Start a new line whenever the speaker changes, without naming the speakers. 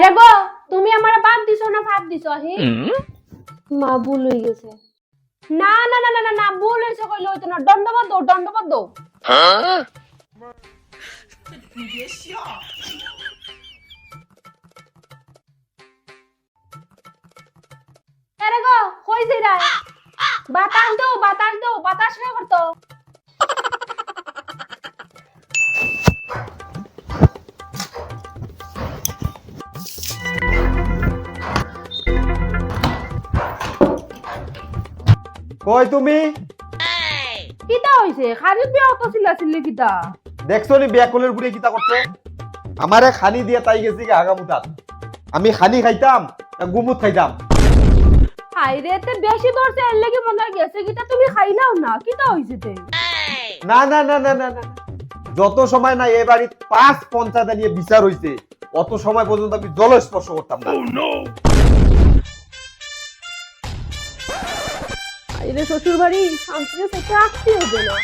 হ্যাঁ গো, তুমি আমার বাদ দিছো না ভাত দিছো হি? মা ভুল হয়ে গেছে। না না না না না না, ভুল হয়েছে কইলে হইতো না। দণ্ডবাদ দাও, দণ্ডবাদ দাও। হ্যাঁ গো, কই যাইরা? বাতাস দাও, বাতাস দাও, বাতাস না করতো।
কই তুমি?
কিতা হইছে? খালি বিয়া তো চিল্লাচিল্লি কিতা?
দেখছো নি ব্যাকলের বুড়ি কিতা করছে? আমারে খানি দিয়ে তাই গেছি কি আগামুতাত। আমি খানি খাইতাম না গুমুত খাইতাম?
হাইরে তে বেশি ধরছে এর লাগি মনে হয় গেছে কিতা তুমি খাইলাও না। কিতা হইছে তে?
না না না না না না, যত সময় না এই বাড়ি ৫ পঞ্চায়েত নিয়ে বিচার হইছে অত সময় পর্যন্ত আমি জল স্পর্শ করতাম না।
হাইরে শ্বশুর বাড়ি শান্তিতে থেকে আসতে হবে না।